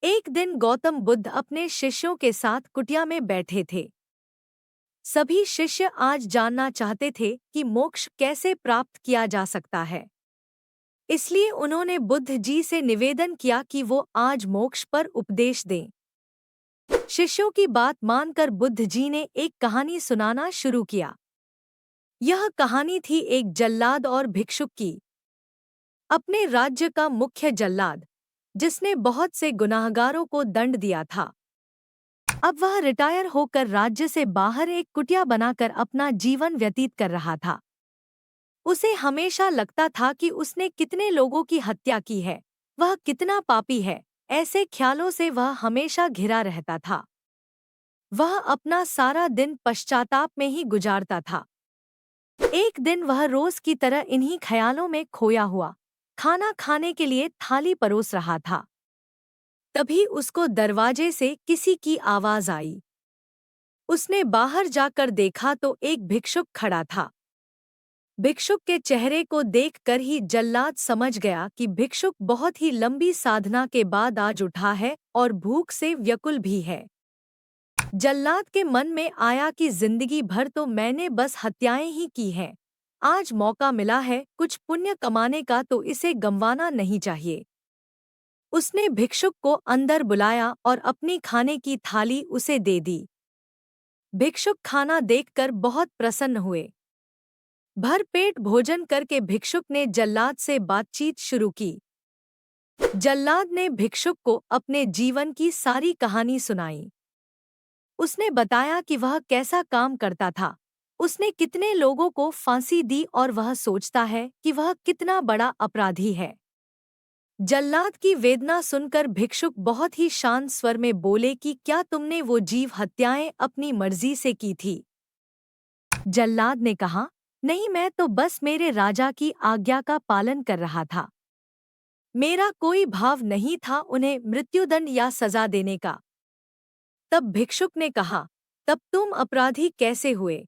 एक दिन गौतम बुद्ध अपने शिष्यों के साथ कुटिया में बैठे थे। सभी शिष्य आज जानना चाहते थे कि मोक्ष कैसे प्राप्त किया जा सकता है। इसलिए उन्होंने बुद्ध जी से निवेदन किया कि वो आज मोक्ष पर उपदेश दें। शिष्यों की बात मानकर बुद्ध जी ने एक कहानी सुनाना शुरू किया। यह कहानी थी एक जल्लाद और भिक्षुक की। अपने राज्य का मुख्य जल्लाद, जिसने बहुत से गुनाहगारों को दंड दिया था, अब वह रिटायर होकर राज्य से बाहर एक कुटिया बनाकर अपना जीवन व्यतीत कर रहा था। उसे हमेशा लगता था कि उसने कितने लोगों की हत्या की है, वह कितना पापी है। ऐसे ख्यालों से वह हमेशा घिरा रहता था। वह अपना सारा दिन पश्चाताप में ही गुजारता था। एक दिन वह रोज की तरह इन्हीं ख्यालों में खोया हुआ खाना खाने के लिए थाली परोस रहा था। तभी उसको दरवाजे से किसी की आवाज आई। उसने बाहर जाकर देखा तो एक भिक्षुक खड़ा था। भिक्षुक के चेहरे को देखकर ही जल्लाद समझ गया कि भिक्षुक बहुत ही लंबी साधना के बाद आज उठा है और भूख से व्याकुल भी है। जल्लाद के मन में आया कि जिंदगी भर तो मैंने बस हत्याएं ही की हैं। आज मौका मिला है कुछ पुण्य कमाने का, तो इसे गंवाना नहीं चाहिए। उसने भिक्षुक को अंदर बुलाया और अपनी खाने की थाली उसे दे दी। भिक्षुक खाना देखकर बहुत प्रसन्न हुए। भरपेट भोजन करके भिक्षुक ने जल्लाद से बातचीत शुरू की। जल्लाद ने भिक्षुक को अपने जीवन की सारी कहानी सुनाई। उसने बताया कि वह कैसा काम करता था, उसने कितने लोगों को फांसी दी और वह सोचता है कि वह कितना बड़ा अपराधी है। जल्लाद की वेदना सुनकर भिक्षुक बहुत ही शांत स्वर में बोले कि क्या तुमने वो जीव हत्याएं अपनी मर्जी से की थी? जल्लाद ने कहा, नहीं, मैं तो बस मेरे राजा की आज्ञा का पालन कर रहा था। मेरा कोई भाव नहीं था उन्हें मृत्युदंड या सजा देने का। तब भिक्षुक ने कहा, तब तुम अपराधी कैसे हुए?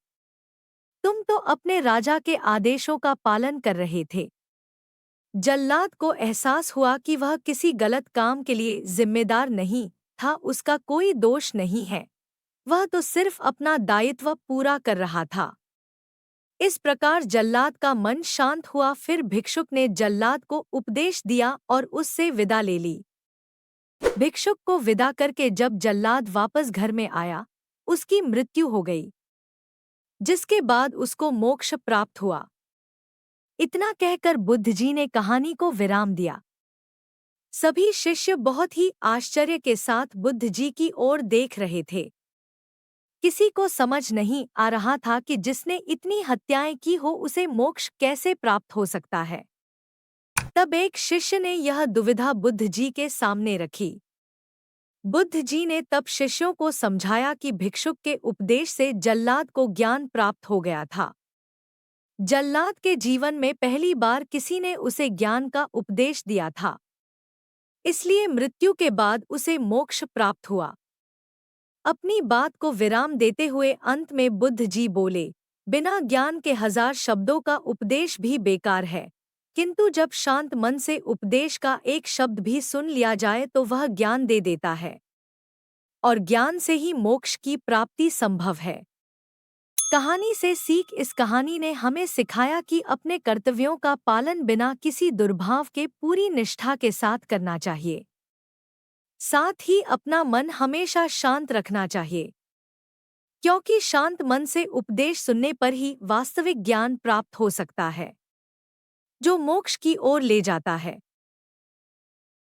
तुम तो अपने राजा के आदेशों का पालन कर रहे थे। जल्लाद को एहसास हुआ कि वह किसी गलत काम के लिए जिम्मेदार नहीं था, उसका कोई दोष नहीं है, वह तो सिर्फ अपना दायित्व पूरा कर रहा था। इस प्रकार जल्लाद का मन शांत हुआ। फिर भिक्षुक ने जल्लाद को उपदेश दिया और उससे विदा ले ली। भिक्षुक को विदा करके जब जल्लाद वापस घर में आया, उसकी मृत्यु हो गई, जिसके बाद उसको मोक्ष प्राप्त हुआ। इतना कहकर बुद्ध जी ने कहानी को विराम दिया। सभी शिष्य बहुत ही आश्चर्य के साथ बुद्ध जी की ओर देख रहे थे। किसी को समझ नहीं आ रहा था कि जिसने इतनी हत्याएं की हो उसे मोक्ष कैसे प्राप्त हो सकता है। तब एक शिष्य ने यह दुविधा बुद्ध जी के सामने रखी। बुद्ध जी ने तब शिष्यों को समझाया कि भिक्षुक के उपदेश से जल्लाद को ज्ञान प्राप्त हो गया था। जल्लाद के जीवन में पहली बार किसी ने उसे ज्ञान का उपदेश दिया था, इसलिए मृत्यु के बाद उसे मोक्ष प्राप्त हुआ। अपनी बात को विराम देते हुए अंत में बुद्ध जी बोले, बिना ज्ञान के 1000 शब्दों का उपदेश भी बेकार है, किंतु जब शांत मन से उपदेश का एक शब्द भी सुन लिया जाए तो वह ज्ञान दे देता है, और ज्ञान से ही मोक्ष की प्राप्ति संभव है। कहानी से सीख। इस कहानी ने हमें सिखाया कि अपने कर्तव्यों का पालन बिना किसी दुर्भाव के पूरी निष्ठा के साथ करना चाहिए। साथ ही अपना मन हमेशा शांत रखना चाहिए, क्योंकि शांत मन से उपदेश सुनने पर ही वास्तविक ज्ञान प्राप्त हो सकता है, जो मोक्ष की ओर ले जाता है।